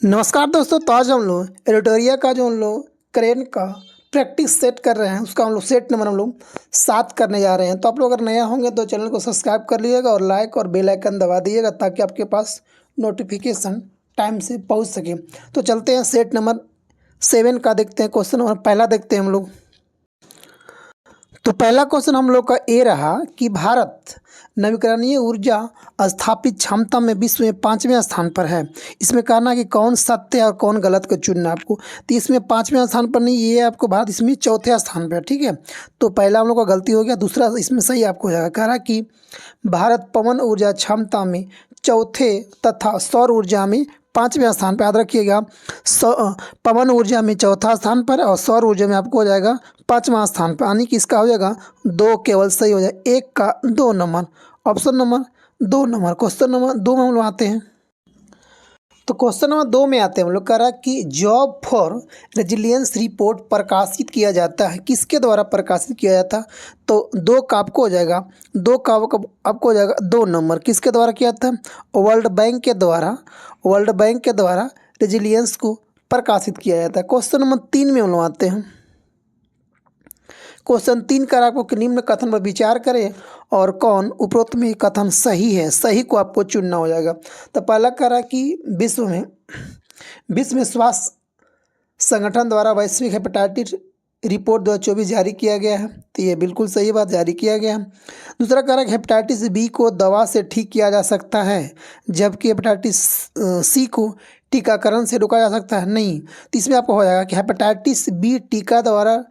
नमस्कार दोस्तों। तो आज हम लोग एडिटोरिया का जो हम लोग क्रेन का प्रैक्टिस सेट कर रहे हैं उसका हम लोग सेट नंबर हम लोग 7 करने जा रहे हैं। तो आप लोग अगर नया होंगे तो चैनल को सब्सक्राइब कर लीजिएगा और लाइक और बेल आइकन दबा दीजिएगा ताकि आपके पास नोटिफिकेशन टाइम से पहुंच सके। तो चलते हैं सेट नंबर 7 का देखते हैं। क्वेश्चन नंबर पहला देखते हैं हम लोग। तो पहला क्वेश्चन हम लोग का ये रहा कि भारत नवीकरणीय ऊर्जा स्थापित क्षमता में विश्व में 5वें स्थान पर है। इसमें कहना कि कौन सत्य है और कौन गलत को चुनना है आपको। तो इसमें 5वें स्थान पर नहीं, ये आपको भारत इसमें चौथे स्थान पर है। ठीक है, तो पहला हम लोग का गलती हो गया, दूसरा इसमें सही आपको हो जाएगा। कह रहा कि भारत पवन ऊर्जा क्षमता में चौथे तथा सौर ऊर्जा में 5वें स्थान पर। याद रखिएगा, पवन ऊर्जा में चौथा स्थान पर और सौर ऊर्जा में आपको हो जाएगा 5वां स्थान पर। यानी कि इसका हो जाएगा 2 केवल सही हो जाए, 1 का 2 number, option number 2 number. Question number 2 में हम लोग आते हैं। तो क्वेश्चन नंबर 2 में आते हैं हम लोग। कह रहा है कि जॉब फॉर रेजिलियंस रिपोर्ट प्रकाशित किया जाता है, किसके द्वारा प्रकाशित किया जाता है? तो 2 का आपको हो जाएगा, 2 का आपको हो जाएगा 2 नंबर। किसके द्वारा किया था? वर्ल्ड बैंक के द्वारा, वर्ल्ड बैंक के द्वारा रेजिलियंस को प्रकाशित किया जाता है। क्वेश्चन नंबर 3 में हम लोग आते हैं। क्वेश्चन 3 कर आपको कि निम्न कथन पर विचार करें और कौन उपरोक्त में कथन सही है, सही को आपको चुनना हो जाएगा। तो पहला कह रहा कि विश्व में स्वास्थ्य संगठन द्वारा वैश्विक हेपेटाइटिस रिपोर्ट 2024 जारी किया गया है। तो ये बिल्कुल सही बात, जारी किया गया है। दूसरा कह रहा है कि हेपेटाइटिस बी को दवा से ठीक किया जा सकता है जबकि हेपेटाइटिस सी को टीकाकरण से रोका जा सकता है। नहीं, तो इसमें आपको हो जाएगा कि हेपेटाइटिस बी टीका द्वारा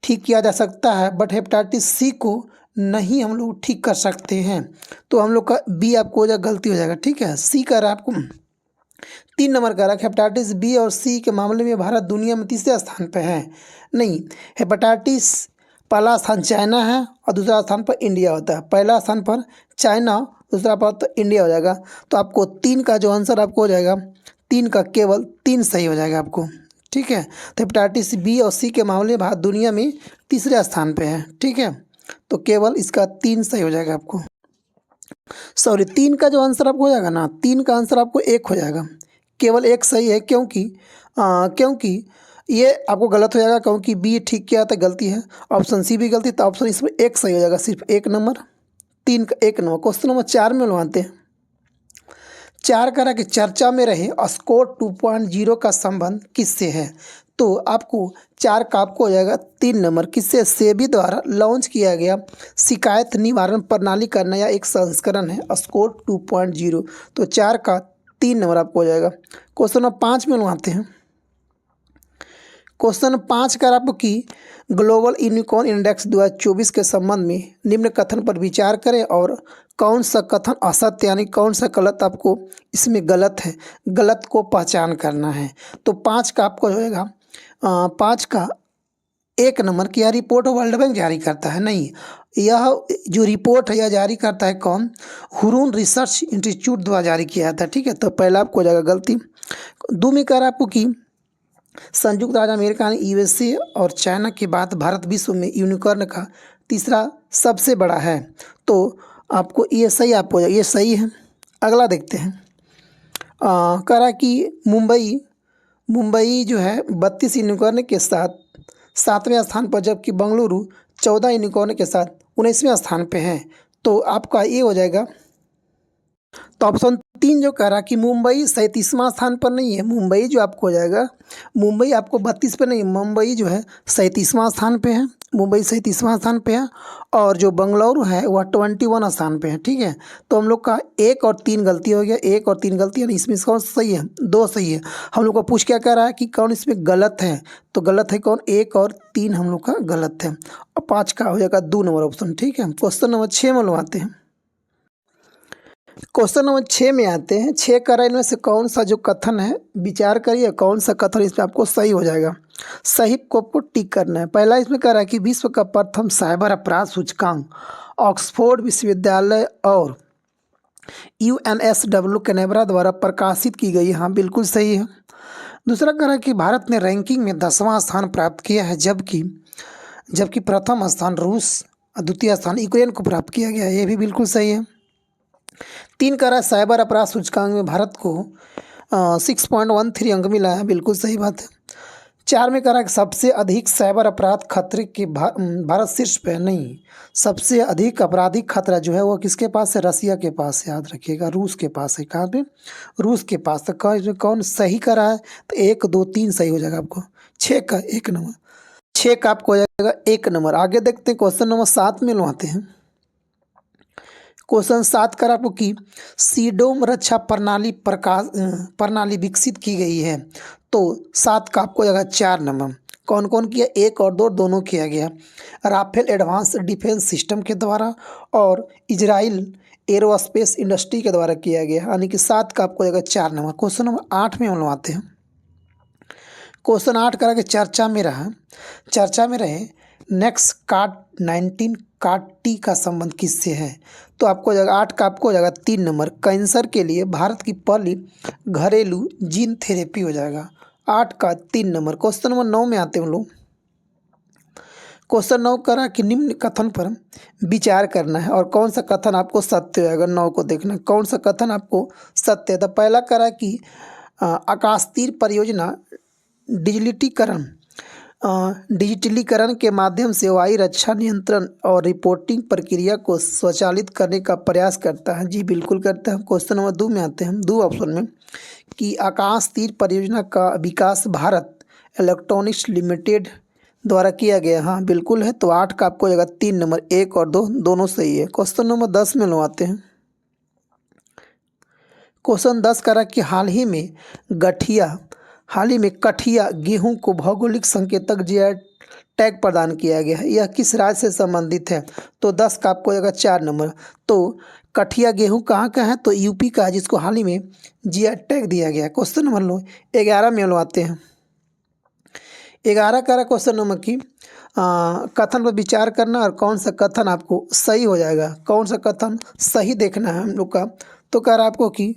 ठीक किया जा सकता है बट हेपेटाइटिस सी को नहीं हम लोग ठीक कर सकते हैं। तो हम लोग का बी आपको हो जाएगा, गलती हो जाएगा। ठीक है, सी कर रहा है आपको 3 नंबर का रहा है। हेपेटाइटिस बी और सी के मामले में भारत दुनिया में तीसरे स्थान पर है। नहीं, हेपेटाइटिस पहला स्थान चाइना है और दूसरा स्थान पर इंडिया होता है। पहला स्थान पर चाइना, दूसरा पर तो इंडिया हो जाएगा। तो आपको 3 का जो आंसर आपको हो जाएगा, 3 का केवल 3 सही हो जाएगा आपको। ठीक है, तो हेपेटाइटिस बी और सी के मामले में भारत दुनिया में तीसरे स्थान पे है। ठीक है, तो केवल इसका 3 सही हो जाएगा आपको। सॉरी, 3 का जो आंसर आपको हो जाएगा ना, 3 का आंसर आपको 1 हो जाएगा, केवल 1 सही है। क्योंकि ये आपको गलत हो जाएगा, क्योंकि बी ठीक किया था, गलती है। ऑप्शन सी भी गलती, तो ऑप्शन इसमें 1 सही हो जाएगा, सिर्फ 1 नंबर, 3 का 1 नंबर। क्वेश्चन नंबर 4 में लगाते हैं। 4 कह रहा कि चर्चा में रहे स्कोर 2.0 का संबंध किससे है? तो आपको 4 का आपको हो जाएगा 3 नंबर। किससे? सेबी द्वारा लॉन्च किया गया शिकायत निवारण प्रणाली का नया एक संस्करण है स्कोर 2.0। तो 4 का 3 नंबर आपको हो जाएगा। क्वेश्चन नंबर 5 में आते हैं। क्वेश्चन 5 कर आपको कि ग्लोबल यूनिकॉर्न इंडेक्स 2024 के संबंध में निम्न कथन पर विचार करें और कौन सा कथन असत्य यानी कौन सा गलत आपको इसमें गलत है, गलत को पहचान करना है। तो 5 का आपको हो जाएगा 5 का 1 नंबर की यह रिपोर्ट वर्ल्ड बैंक जारी करता है। नहीं, यह जो रिपोर्ट है यह जारी करता है कौन? हुरून रिसर्च इंस्टीट्यूट द्वारा जारी किया था। ठीक है, तो पहला आपको हो जाएगा गलती। 2 में कह रहा आपको कि संयुक्त राज्य अमेरिका ने यूएसए और चाइना के बाद भारत विश्व में यूनिकॉर्न का तीसरा सबसे बड़ा है। तो आपको ये सही आपको ये सही है। अगला देखते हैं। कह रहा कि मुंबई जो है 32 यूनिकॉर्न के साथ 7वें स्थान पर, जबकि बेंगलुरु 14 यूनिकॉर्न के साथ 19वें स्थान पे है। तो आपका ये हो जाएगा, तो ऑप्शन 3 जो कह रहा कि मुंबई 37वां स्थान पर नहीं है। मुंबई जो आपको हो जाएगा, मुंबई आपको 32 पे नहीं, मुंबई जो है 37वां स्थान पे है। मुंबई 37वां स्थान पे है और जो बेंगलुरु है वह 21 स्थान पे है। ठीक है, तो हम लोग का 1 और 3 गलती हो गया, 1 और 3 गलती है। इसमें कौन सही है? 2 सही है। हम लोग को पूछ क्या कह रहा है कि कौन इसमें गलत है? तो गलत है कौन? 1 और 3 हम लोग का गलत है और 5 का हो जाएगा 2 नंबर ऑप्शन। ठीक है, क्वेश्चन नंबर 6 में लोग आते हैं। क्वेश्चन नंबर 6 में आते हैं। 6 का इनमें से कौन सा जो कथन है विचार करिए, कौन सा कथन इसमें आपको सही हो जाएगा। सही को आपको टिक करना है। पहला इसमें कह रहा है कि विश्व का प्रथम साइबर अपराध सूचकांक ऑक्सफोर्ड विश्वविद्यालय और यूएनएसडब्ल्यू कैनबरा द्वारा प्रकाशित की गई। हाँ, बिल्कुल सही है। दूसरा कह रहा है कि भारत ने रैंकिंग में 10वां स्थान प्राप्त किया है, जबकि प्रथम स्थान रूस और द्वितीय स्थान यूक्रेन को प्राप्त किया गया है। ये भी बिल्कुल सही है। 3 कह रहा है साइबर अपराध सूचकांक में भारत को 6.13 अंक मिला है, बिल्कुल सही बात है। 4 में करा कि सबसे अधिक साइबर अपराध खतरे के भारत शीर्ष पे है, नहीं, सबसे अधिक आपराधिक खतरा जो है वो किसके पास है? रसिया के पास है, याद रखिएगा, रूस के पास है। कहाँ पे? रूस के पास। तो कौन सही करा है? तो 1 2 3 सही हो जाएगा आपको। 6 का 1 नंबर, 6 का आपको हो जाएगा 1 नंबर। आगे देखते हैं क्वेश्चन नंबर 7 में लोग आते हैं। क्वेश्चन 7 कर आपको कि सीडोम रक्षा प्रणाली विकसित की गई है। तो 7 का आपको जगह 4 नंबर। कौन कौन किया? 1 और 2 दोनों किया गया, राफेल एडवांस डिफेंस सिस्टम के द्वारा और इजराइल एरोस्पेस इंडस्ट्री के द्वारा किया गया, यानी कि 7 का आपको जगह 4 नंबर। क्वेश्चन नंबर 8 में हम लोग आते हैं। क्वेश्चन 8 करा के चर्चा में रहे नेक्स्ट कार्ड 19 कार्ड टी का संबंध किससे है? तो आपको जगह 8 का आपको हो जाएगा 3 नंबर। कैंसर के लिए भारत की पहली घरेलू जीन थेरेपी हो जाएगा, 8 का 3 नंबर। क्वेश्चन नंबर 9 में आते हैं हम लोग। क्वेश्चन 9 करा कि निम्न कथन पर विचार करना है और कौन सा कथन आपको सत्य है। अगर 9 को देखना है कौन सा कथन आपको सत्य है, तो पहला करा कि आकाशतीर परियोजना डिजिटलीकरण के माध्यम से वायु रक्षा नियंत्रण और रिपोर्टिंग प्रक्रिया को स्वचालित करने का प्रयास करता है। जी बिल्कुल करता है। क्वेश्चन नंबर 2 में आते हैं, 2 ऑप्शन में, कि आकाश तीर परियोजना का विकास भारत इलेक्ट्रॉनिक्स लिमिटेड द्वारा किया गया। हाँ बिल्कुल है। तो 8 का आपको जगह 3 नंबर। 1 और 2 दोनों सही है। क्वेश्चन नंबर 10 में लोग आते हैं। क्वेश्चन 10 करा कि हाल ही में कठिया गेहूं को भौगोलिक संकेतक जीआई टैग प्रदान किया गया है, यह किस राज्य से संबंधित है? तो 10 का आपको जाएगा 4 नंबर। तो कठिया गेहूं कहाँ का है? तो यूपी का है, जिसको हाल ही में जीआई टैग दिया गया है। क्वेश्चन नंबर 11 में लोग आते हैं। 11 का क्वेश्चन नंबर की कथन पर विचार करना और कौन सा कथन आपको सही हो जाएगा, कौन सा कथन सही देखना है हम लोग का। तो कह रहा आपको कि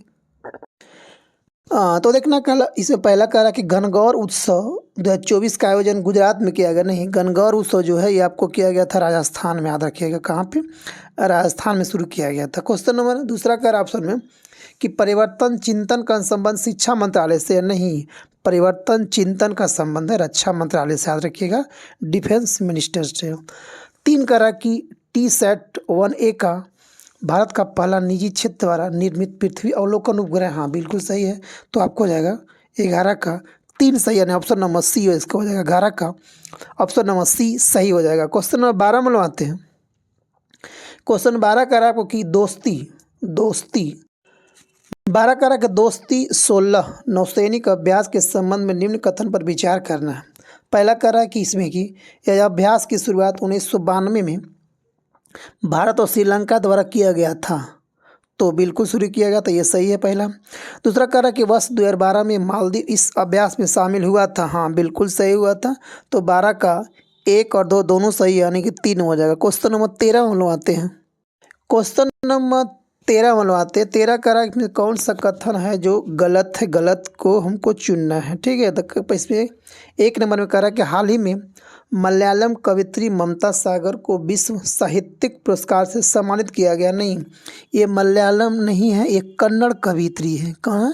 तो देखना कल इसमें पहला कह रहा कि गणगौर उत्सव 2024 का आयोजन गुजरात में किया गया। नहीं, गणगौर उत्सव जो है ये आपको किया गया था राजस्थान में, याद रखिएगा। कहाँ पे? राजस्थान में शुरू किया गया था। क्वेश्चन नंबर दूसरा कह रहा ऑप्शन में कि परिवर्तन चिंतन का संबंध शिक्षा मंत्रालय से नहीं, परिवर्तन चिंतन का संबंध है रक्षा मंत्रालय से, याद रखिएगा, डिफेंस मिनिस्टर से। 3 कह रहा कि TSAT-1A का भारत का पहला निजी क्षेत्र द्वारा निर्मित पृथ्वी अवलोकन उपग्रह। हाँ बिल्कुल सही है। तो आपको हो जाएगा 11 का 3 सही, यानी ऑप्शन नंबर सी हो, इसका हो जाएगा 11 का ऑप्शन नंबर सी सही हो जाएगा। क्वेश्चन नंबर 12 में आते हैं। क्वेश्चन 12 कह रहा आपको कि दोस्ती 12 कह रहा कि दोस्ती 16 नौसैनिक अभ्यास के संबंध में निम्न कथन पर विचार करना है। पहला कह रहा है कि इसमें कि यह अभ्यास की शुरुआत 1992 में भारत और श्रीलंका द्वारा किया गया था, तो बिल्कुल शुरू किया गया था, ये सही है पहला। दूसरा कह रहा कि वर्ष 2012 में मालदीव इस अभ्यास में शामिल हुआ था। हाँ बिल्कुल सही हुआ था। तो 12 का 1 और 2 दोनों सही, यानी कि 3 हो जाएगा। क्वेश्चन नंबर 13 हम लोग आते हैं। क्वेश्चन नंबर 13 हम लोग आते हैं। 13 कह रहा है कौन सा कथन है जो गलत है, गलत को हमको चुनना है, ठीक है। तो इसमें 1 नंबर में कह रहा है कि हाल ही में मलयालम कवित्री ममता सागर को विश्व साहित्यिक पुरस्कार से सम्मानित किया गया। नहीं, ये मलयालम नहीं है, ये कन्नड़ कवित्री है। कहाँ?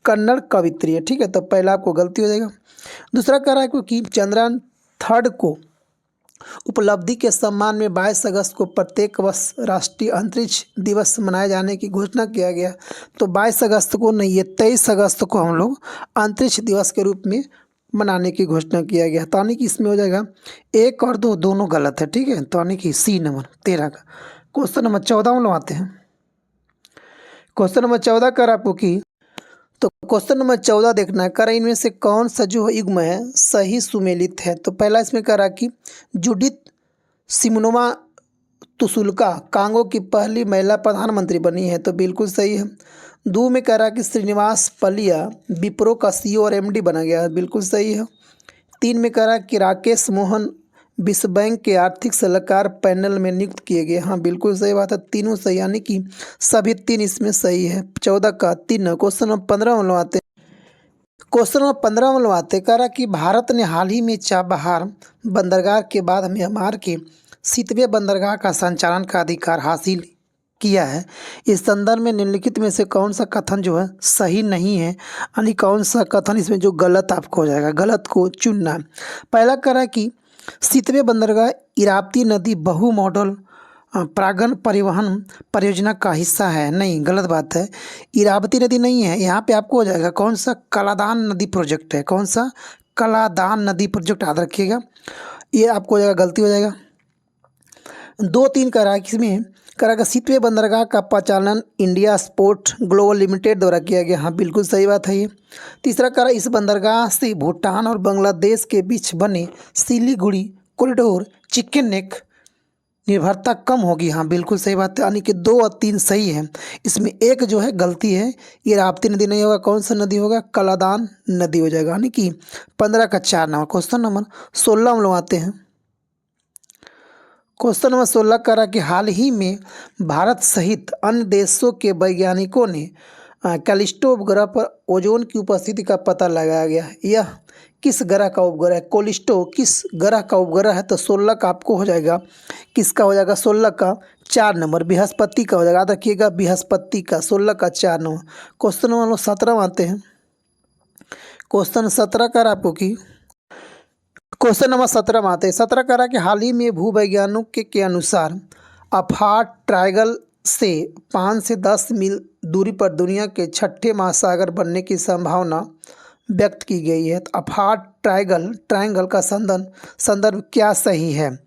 कन्नड़ कवित्री है, ठीक है। तो पहला आपको गलती हो जाएगा। दूसरा कह रहा है कि चंद्रयान 3 को उपलब्धि के सम्मान में 22 अगस्त को प्रत्येक वर्ष राष्ट्रीय अंतरिक्ष दिवस मनाए जाने की घोषणा किया गया। तो 22 अगस्त को नहीं, ये 23 अगस्त को हम लोग अंतरिक्ष दिवस के रूप में मनाने की घोषणा किया गया। तो यानी कि इसमें हो जाएगा 1 और 2 दोनों गलत है, ठीक है। तो यानी कि सी नंबर 13 का। क्वेश्चन नंबर 14 में आते हैं। क्वेश्चन नंबर 14 कर आपको की, तो क्वेश्चन नंबर 14 देखना है, कर इनमें से कौन सा जो युग्म है सही सुमेलित है। तो पहला इसमें कह रहा कि जूडिथ सिमोनोवा तुसुल्का कांगो की पहली महिला प्रधानमंत्री बनी है, तो बिल्कुल सही है। 2 में कह रहा कि श्रीनिवास पलिया विप्रो का CEO और MD बना गया है, बिल्कुल सही है। 3 में कह रहा कि राकेश मोहन विश्व बैंक के आर्थिक सलाहकार पैनल में नियुक्त किए गए। हाँ बिल्कुल सही बात है, तीनों सही, यानी कि सभी 3 इसमें सही है। 14 का 3। क्वेश्चन नंबर 15 में आते हैं। क्वेश्चन नंबर 15 में आते कह रहा कि भारत ने हाल ही में चाबहार बंदरगाह के बाद म्यांमार के सितवे बंदरगाह का संचालन का अधिकार हासिल किया है। इस संदर्भ में निम्नलिखित में से कौन सा कथन जो है सही नहीं है, यानी कौन सा कथन इसमें जो गलत आपको हो जाएगा, गलत को चुनना है। पहला करा कि सितवे बंदरगाह इरावती नदी बहु मॉडल प्रांगण परिवहन परियोजना का हिस्सा है। नहीं, गलत बात है, इरावती नदी नहीं है। यहाँ पे आपको हो जाएगा कौन सा, कलादान नदी प्रोजेक्ट है। कौन सा, कलादान नदी प्रोजेक्ट याद रखिएगा, ये आपको हो जाएगा, गलती हो जाएगा। 2-3 करा इसमें करा का सितवे बंदरगाह का परिचालन इंडिया स्पोर्ट ग्लोबल लिमिटेड द्वारा किया गया। हाँ, बिल्कुल सही बात है ये। तीसरा करा इस बंदरगाह से भूटान और बांग्लादेश के बीच बने सिलीगुड़ी कॉरिडोर चिकन नेक निर्भरता कम होगी। हाँ, बिल्कुल सही बात है, यानी कि 2 और 3 सही है। इसमें एक जो है गलती है, ये राप्ती नदी नहीं होगा। कौन सा नदी होगा, कलादान नदी हो जाएगा, यानी कि 15 का 4 नंबर। क्वेश्चन नंबर 16 हम लोग आते हैं। क्वेश्चन नंबर 16 करा कि हाल ही में भारत सहित अन्य देशों के वैज्ञानिकों ने कैलिस्टो उपग्रह पर ओजोन की उपस्थिति का पता लगाया गया। यह किस ग्रह का उपग्रह है, कैलिस्टो किस ग्रह का उपग्रह है? तो 16 का आपको हो जाएगा, किसका हो जाएगा, 16 का 4 नंबर, बृहस्पति का हो जाएगा। याद रखिएगा, बृहस्पति का 16 का 4 नंबर। क्वेश्चन नंबर 17 में आते हैं। क्वेश्चन 17 कर आपको की क्वेश्चन नंबर 17 में आते हैं। 17 करा कि हाल ही में भूवैज्ञानिकों के अनुसार अफाट ट्रायंगल से 5 से 10 मील दूरी पर दुनिया के छठे महासागर बनने की संभावना व्यक्त की गई है। तो अफाट ट्रायंगल का संदर्भ क्या सही है?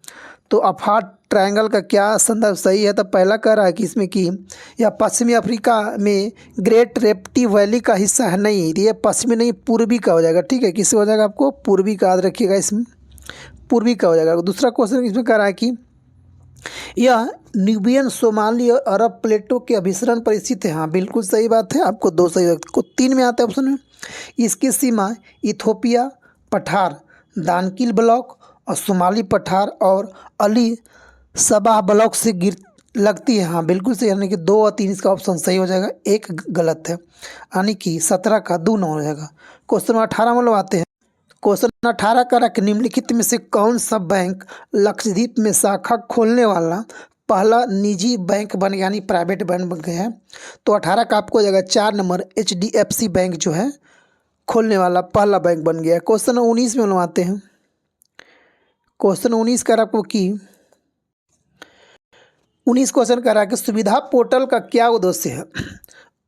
तो अफाट ट्रायंगल का क्या संदर्भ सही है? तो पहला कह रहा है कि इसमें कि यह पश्चिमी अफ्रीका में ग्रेट रेप्टी वैली का हिस्सा है। नहीं, ये पश्चिमी नहीं, पूर्वी का हो जाएगा। ठीक है, किससे हो जाएगा, आपको पूर्वी का याद रखिएगा, इसमें पूर्वी का हो जाएगा। दूसरा क्वेश्चन इसमें कह रहा है कि यह न्यूबियन सोमाली और अरब प्लेटों के अभिसरण पर स्थित है। हाँ, बिल्कुल सही बात है, आपको 2 सही। को 3 में आता है ऑप्शन में। इसकी सीमा इथोपिया पठार, दानकिल ब्लॉक और सोमाली पठार और अली सबाह ब्लॉक से लगती है। हाँ, बिल्कुल सही, यानी कि 2 और 3 इसका ऑप्शन सही हो जाएगा, एक गलत है, यानी कि 17 का 2 नंबर हो जाएगा। क्वेश्चन 18 में लोग आते हैं। क्वेश्चन 18 का निम्नलिखित में से कौन सा बैंक लक्षद्वीप में शाखा खोलने वाला पहला निजी बैंक बन गया, यानी प्राइवेट बैंक बन गया है? तो 18 का आपको हो जाएगा 4 नंबर, HDFC बैंक जो है खोलने वाला पहला बैंक बन गया है। क्वेश्चन 19 में लोग आते हैं। क्वेश्चन 19 का आपको की 19 क्वेश्चन कह रहा है कि सुविधा पोर्टल का क्या उद्देश्य है?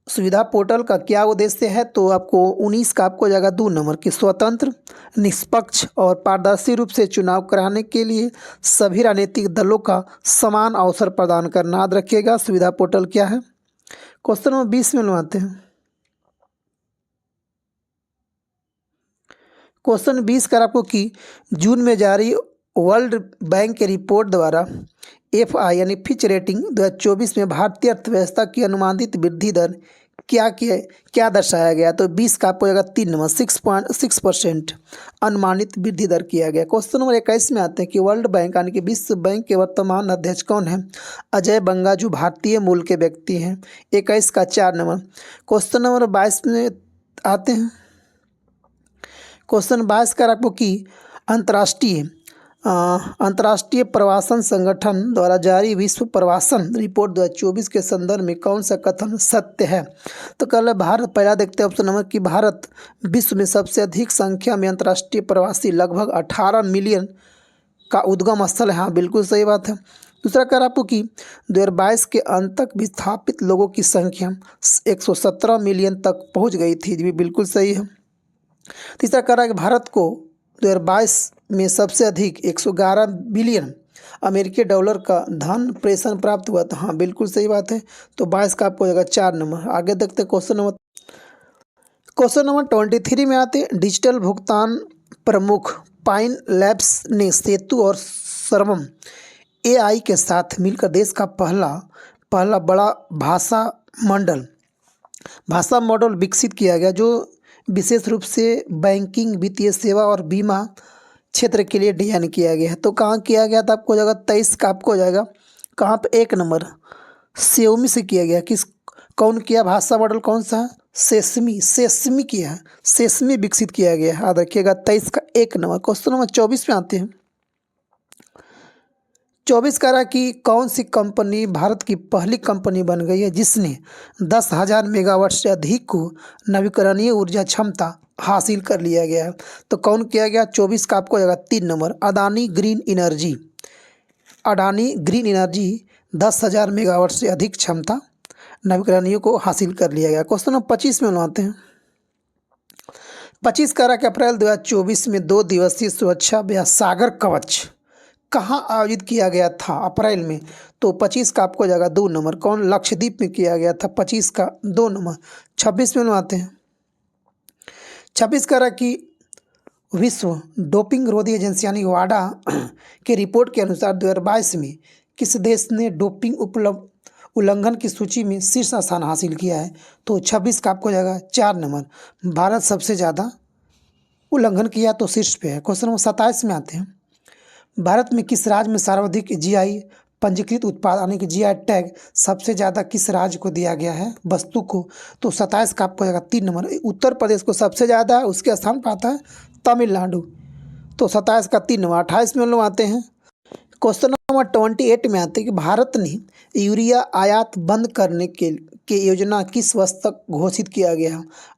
सुविधा पोर्टल का क्या उद्देश्य है? तो आपको 19 का आपको जाएगा 2 नंबर की स्वतंत्र, निष्पक्ष और पारदर्शी रूप से चुनाव कराने के लिए सभी राजनीतिक दलों का समान अवसर प्रदान करना। याद रखिएगा, सुविधा पोर्टल क्या है। क्वेश्चन नंबर 20 में आते हैं। क्वेश्चन 20 का आपको कि जून में जारी वर्ल्ड बैंक की रिपोर्ट द्वारा FI यानी फिच रेटिंग 2024 में भारतीय अर्थव्यवस्था की अनुमानित वृद्धि दर क्या दर्शाया गया? तो 20 का आपको जाएगा 3 नंबर, 6.6% अनुमानित वृद्धि दर किया गया। क्वेश्चन नंबर 21 में आते हैं कि वर्ल्ड बैंक यानी कि विश्व बैंक के वर्तमान अध्यक्ष कौन है? अजय बंगा, जो भारतीय मूल के व्यक्ति हैं। 21 का 4 नंबर। क्वेश्चन नंबर 22 में आते हैं। क्वेश्चन 22 का आपको कि अंतर्राष्ट्रीय प्रवासन संगठन द्वारा जारी विश्व प्रवासन रिपोर्ट 2024 के संदर्भ में कौन सा कथन सत्य है? तो कल भारत, पहला देखते हैं ऑप्शन नंबर कि भारत विश्व में सबसे अधिक संख्या में अंतर्राष्ट्रीय प्रवासी लगभग 18 मिलियन का उद्गम स्थल है। हाँ, बिल्कुल सही बात है। दूसरा कर आपको कि 2022 के अंत तक विस्थापित लोगों की संख्या 117 मिलियन तक पहुँच गई थी। जी, बिल्कुल सही है। तीसरा कह रहा है कि भारत को 2022 में सबसे अधिक 111 बिलियन अमेरिकी डॉलर का धन प्रेषण प्राप्त हुआ था। हाँ, बिल्कुल सही बात है। तो 22 का आपको हो जाएगा 4 नंबर। आगे देखते हैं क्वेश्चन नंबर 23 में आते हैं। डिजिटल भुगतान प्रमुख पाइन लैब्स ने सेतु और सर्वम AI के साथ मिलकर देश का पहला बड़ा भाषा मॉडल विकसित किया गया, जो विशेष रूप से बैंकिंग, वित्तीय सेवा और बीमा क्षेत्र के लिए डिजाइन किया गया है। तो कहाँ किया गया था? आपको हो जाएगा 23 का आपको हो जाएगा कहाँ पे, 1 नंबर, Xiaomi से किया गया। कौन किया भाषा मॉडल? कौन सा? सेसमी किया है, सेसमी विकसित किया गया है। याद रखिएगा, 23 का 1 नंबर। क्वेश्चन नंबर 24 में आते हैं। 24 कह रहा है कि कौन सी कंपनी भारत की पहली कंपनी बन गई है जिसने 10,000 मेगावाट से अधिक को नवीकरणीय ऊर्जा क्षमता हासिल कर लिया गया है। तो कौन किया गया? 24 का आपको हो जाएगा 3 number, Adani green energy. Adani green energy 10,000 megawatt से अधिक क्षमता नवीकरणीय को हासिल कर लिया गया। क्वेश्चन नंबर 25 में बनाते हैं। 25 कह रहा कि अप्रैल 2024 में 2 दिवसीय सुरक्षा या सागर कवच कहाँ आयोजित किया गया था अप्रैल में? तो 25 का आपको हो जाएगा 2 नंबर, कौन? लक्षद्वीप में किया गया था। 25 का 2 नंबर। 26 में बनवाते हैं। 26 कह रहा कि विश्व डोपिंग रोधी एजेंसी यानी वाडा के रिपोर्ट के अनुसार 2022 में किस देश ने डोपिंग उल्लंघन की सूची में शीर्ष स्थान हासिल किया है? तो 26 का आपको हो जाएगा 4 नंबर, भारत सबसे ज़्यादा उल्लंघन किया तो शीर्ष पे है। क्वेश्चन नंबर 27 में आते हैं। भारत में किस राज्य में सर्वाधिक जीआई पंजीकृत उत्पाद यानी कि जीआई टैग सबसे ज़्यादा किस राज्य को दिया गया है वस्तु को? तो 27 का आपको जाएगा 3 नंबर, उत्तर प्रदेश को सबसे ज़्यादा है, उसके स्थान पर आता है तमिलनाडु। तो 27 का 3 नंबर। 28 में हम लोग आते हैं। क्वेश्चन नंबर 28 में आते हैं कि भारत ने यूरिया आयात बंद करने के योजना किस वर्ष तक घोषित किया गया है?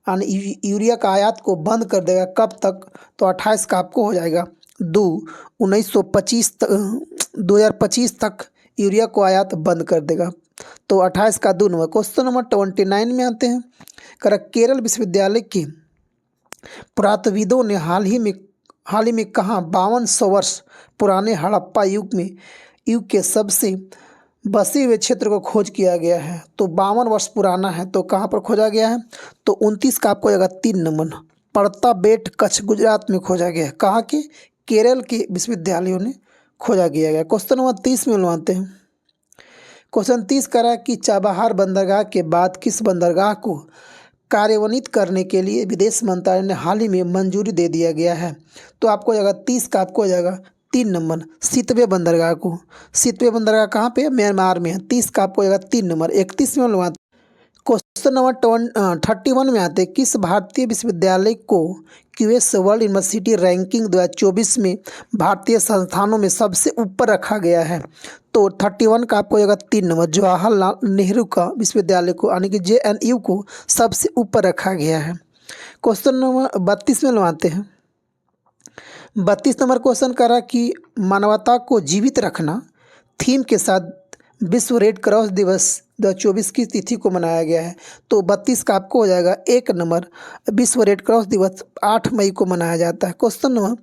यानी यूरिया का आयात को बंद कर देगा कब तक? तो 28 का आपको हो जाएगा 2025 तक यूरिया को आयात बंद कर देगा। तो 28 का 2 नंबर। क्वेश्चन नंबर 29 में आते हैं। केरल विश्वविद्यालय के पुरातत्वविदों ने हाल ही में कहाँ 5200 वर्ष पुराने हड़प्पा युग के सबसे बसे हुए क्षेत्र को खोज किया गया है? तो 52 वर्ष पुराना है, तो कहाँ पर खोजा गया है? तो 29 का आपको जाएगा 3 नंबर, पड़ता बेट कच्छ गुजरात में खोजा गया है। कहाँ के? केरल के विश्वविद्यालयों ने खोजा गया। क्वेश्चन नंबर 30 में बनवाते हैं। क्वेश्चन 30 कह रहा है कि चाबहार बंदरगाह के बाद किस बंदरगाह को कार्यान्वित करने के लिए विदेश मंत्रालय ने हाल ही में मंजूरी दे दिया गया है? तो आपको हो जाएगा 30 का आपको हो जाएगा 3 नंबर, सितवे बंदरगाह को। सितवे बंदरगाह कहाँ पे है? म्यांमार में है। 30 का आपको हो जाएगा 3 नंबर। 31 में बनवाते। क्वेश्चन नंबर 31 में आते हैं। किस भारतीय विश्वविद्यालय को क्यूएस वर्ल्ड यूनिवर्सिटी रैंकिंग 2024 में भारतीय संस्थानों में सबसे ऊपर रखा गया है? तो 31 का आपको हो जाएगा 3 नंबर, जवाहरलाल नेहरू का विश्वविद्यालय को यानी कि JNU को सबसे ऊपर रखा गया है। क्वेश्चन नंबर 32 में बनवाते हैं। 32 नंबर क्वेश्चन कह रहा कि मानवता को जीवित रखना थीम के साथ विश्व रेड क्रॉस दिवस 2024 की तिथि को मनाया गया है। तो 32 का आपको हो जाएगा 1 नंबर, विश्व रेड क्रॉस दिवस 8 मई को मनाया जाता है। क्वेश्चन नंबर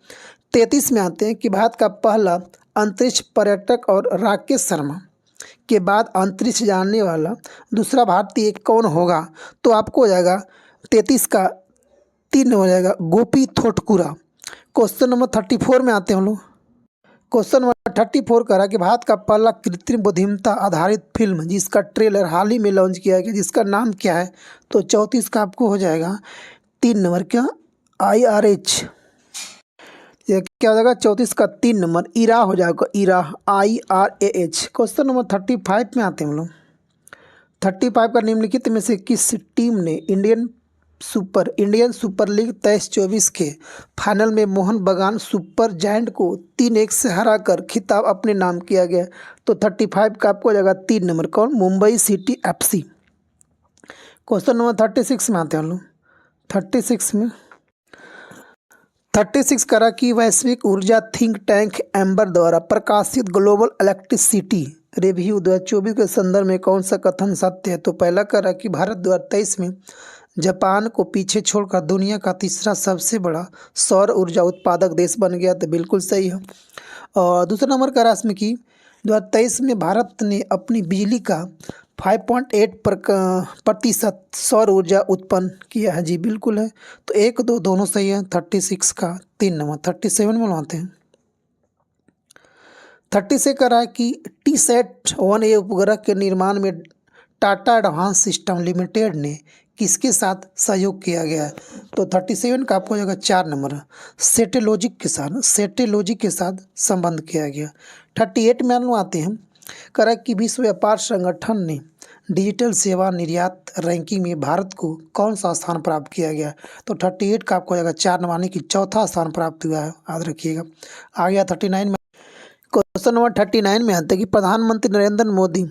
33 में आते हैं कि भारत का पहला अंतरिक्ष पर्यटक और राकेश शर्मा के बाद अंतरिक्ष जाने वाला दूसरा भारतीय कौन होगा? तो आपको हो जाएगा 33 का 3 हो जाएगा, गोपी थोटकुरा। क्वेश्चन नंबर 34 में आते हैं हम लोग। क्वेश्चन नंबर 34 कह रहा कि भारत का पहला कृत्रिम बुद्धिमत्ता आधारित फिल्म जिसका ट्रेलर हाल ही में लॉन्च किया गया जिसका नाम क्या है? तो 34 का आपको हो जाएगा 3 नंबर, क्या? IRH। ये क्या हो जाएगा? 34 का 3 नंबर, इरा हो जाएगा, इरा, IRAH। क्वेश्चन नंबर 35 में आते हैं हम लोग। 35 का निम्नलिखित में से किस टीम ने इंडियन सुपर लीग 23-24 के फाइनल में मोहन बगान सुपर जायंट को 3-1 से हराकर खिताब अपने नाम किया गया? तो 35 का आपको हो जाएगा 3 नंबर, कौन? Mumbai city FC। Question number 36 में आते हैं हम लोग। 36 करा कि वैश्विक ऊर्जा थिंक टैंक एम्बर द्वारा प्रकाशित ग्लोबल इलेक्ट्रिसिटी रिव्यू 2024 के संदर्भ में कौन सा कथन सत्य है? तो पहला करा कि भारत 2023 में जापान को पीछे छोड़कर दुनिया का तीसरा सबसे बड़ा सौर ऊर्जा उत्पादक देश बन गया, तो बिल्कुल सही है। और दूसरा नंबर का राशि में कि 2023 में भारत ने अपनी बिजली का 5.8% सौर ऊर्जा उत्पन्न किया है, जी बिल्कुल है। तो 1, 2 दोनों सही है। 36 का 3 नंबर। 37 में बनवाते हैं। 30 से करा है कि TSAT-1A उपग्रह के निर्माण में टाटा एडवांस सिस्टम लिमिटेड ने किसके साथ सहयोग किया गया है? तो 37 का आपको हो जाएगा 4 नंबर, सेटेलॉजिक के साथ संबंध किया गया। 38 में आते हैं। करा कि विश्व व्यापार संगठन ने डिजिटल सेवा निर्यात रैंकिंग में भारत को कौन सा स्थान प्राप्त किया गया? तो 38 का आपको हो जाएगा 4 नंबर, यानी कि चौथा स्थान प्राप्त हुआ है, याद रखिएगा। आ गया 39 में। क्वेश्चन नंबर 39 में आता है कि प्रधानमंत्री नरेंद्र मोदी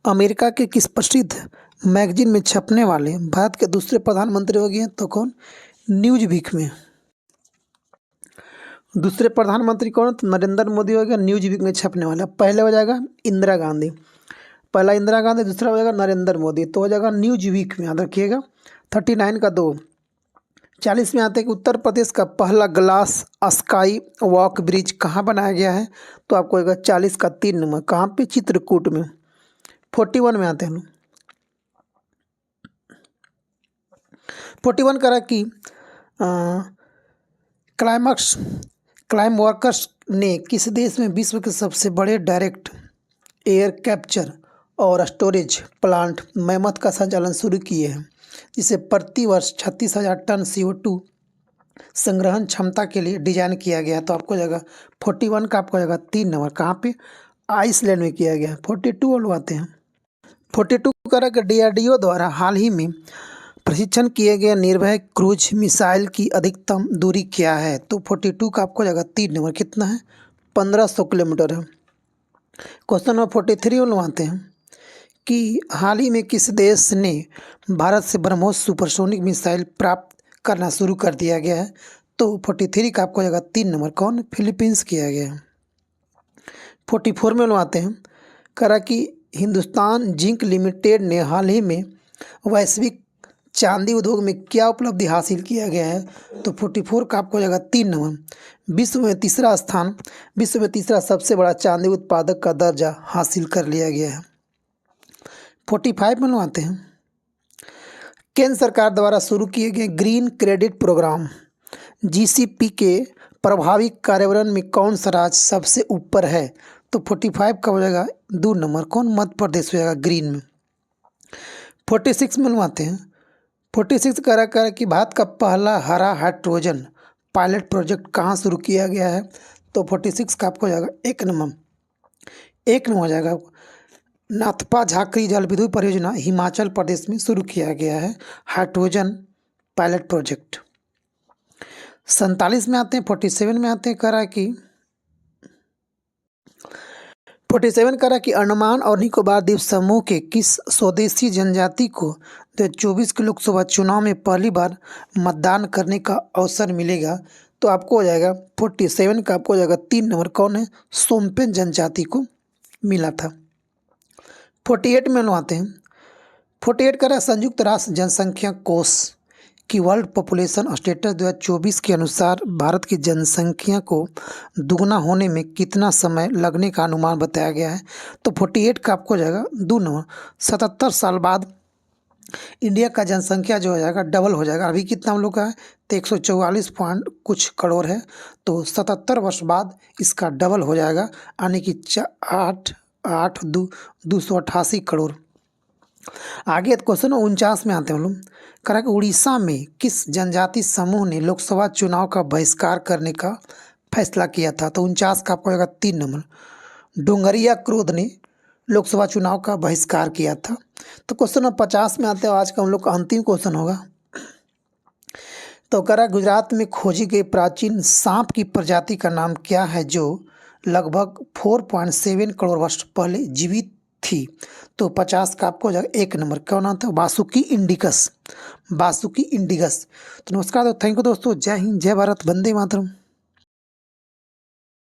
अमेरिका के किस प्रसिद्ध मैगजीन में छपने वाले भारत के दूसरे प्रधानमंत्री हो गए हैं? तो कौन? न्यूज वीक में। दूसरे प्रधानमंत्री कौन? तो नरेंद्र मोदी हो गया, न्यूज वीक में छपने वाला। पहले हो जाएगा इंदिरा गांधी, पहला इंदिरा गांधी, दूसरा हो जाएगा नरेंद्र मोदी, तो हो जाएगा न्यूज वीक में, याद रखिएगा। 39 का 2। 40 में आते हैं कि उत्तर प्रदेश का पहला ग्लास स्काई वॉक ब्रिज कहाँ बनाया गया है? तो आपको होगा 40 का 3 नंबर, कहाँ पे? चित्रकूट में। 41 में आते हैं लोग। 41 करा कि क्लाइम वर्कर्स ने किस देश में विश्व के सबसे बड़े डायरेक्ट एयर कैप्चर और स्टोरेज प्लांट मैमथ का संचालन शुरू किए हैं, जिसे प्रति वर्ष 36,000 टन CO2 संग्रहण क्षमता के लिए डिजाइन किया गया है? तो आपको जाएगा 41 का आपको जाएगा 3 नंबर, कहाँ पे? आइसलैंड में किया गया। 42 वाले हैं। 42 करा कि DRDO द्वारा हाल ही में प्रशिक्षण किए गए निर्भय क्रूज मिसाइल की अधिकतम दूरी क्या है? तो 42 का आपको जाएगा 3 नंबर, कितना है? 1500 किलोमीटर है। क्वेश्चन नंबर 43 बनवाते हैं कि हाल ही में किस देश ने भारत से ब्रह्मोस सुपरसोनिक मिसाइल प्राप्त करना शुरू कर दिया गया है? तो 43 का आपको जाएगा 3 नंबर, कौन? फिलीपींस किया गया है। 44 में बनवाते हैं करा कि हिंदुस्तान जिंक लिमिटेड ने हाल ही में वैश्विक चांदी उद्योग में क्या उपलब्धि हासिल किया गया है? तो 44 का आपको हो जाएगा 3 नंबर, विश्व में तीसरा सबसे बड़ा चांदी उत्पादक का दर्जा हासिल कर लिया गया है। 45 बनवाते हैं केंद्र सरकार द्वारा शुरू किए गए ग्रीन क्रेडिट प्रोग्राम GCP के प्रभावी कार्यान्वयन में कौन सा राज्य सबसे ऊपर है? तो 45 का हो जाएगा 2 नंबर, कौन? मध्य प्रदेश हो जाएगा ग्रीन में। 46 बनवाते हैं 46 करा कि भारत का पहला हरा हाइड्रोजन पायलट प्रोजेक्ट कहाँ शुरू किया गया है? तो 46 का आपको हो जाएगा 1 नंबर हो जाएगा। नाथपा झाकरी जल विद्युत परियोजना हिमाचल प्रदेश में शुरू किया गया है, हाइड्रोजन पायलट प्रोजेक्ट। 47 में आते हैं 47 में आते हैं करा कि अंडमान और निकोबार द्वीप समूह के किस स्वदेशी जनजाति को 2024 के लोकसभा चुनाव में पहली बार मतदान करने का अवसर मिलेगा? तो आपको हो जाएगा 47 का आपको हो जाएगा 3 नंबर, कौन है? सोमपेन जनजाति को मिला था। 48 में बनवाते हैं 48 करा संयुक्त राष्ट्र जनसंख्या कोष की वर्ल्ड पॉपुलेशन स्टेटस 2024 के अनुसार भारत की जनसंख्या को दुगना होने में कितना समय लगने का अनुमान बताया गया है? तो 48 का आपको हो जाएगा 2 नंबर, 77 साल बाद इंडिया का जनसंख्या जो हो जाएगा डबल हो जाएगा। अभी कितना हम लोग का है? तो 144 पॉइंट कुछ करोड़ है, तो 77 वर्ष बाद इसका डबल हो जाएगा, यानी कि 288 करोड़। आगे क्वेश्चन 49 में आते हैं हम लोग करा कि उड़ीसा में किस जनजाति समूह ने लोकसभा चुनाव का बहिष्कार करने का फैसला किया था? तो 49 का आपको होगा 3 नंबर, डोंगरिया क्रोध ने लोकसभा चुनाव का बहिष्कार किया था। तो क्वेश्चन 50 में आते हैं, आज का हम लोग का अंतिम क्वेश्चन होगा। तो करा गुजरात में खोजी गई प्राचीन सांप की प्रजाति का नाम क्या है जो लगभग 4.7 करोड़ वर्ष पहले जीवित थी? तो 50 का आपको हो जाएगा 1 नंबर, क्या नाम था? बासुकी इंडिकस। तो नमस्कार, तो थैंक यू दोस्तों, जय हिंद, जय भारत, वंदे मातरम।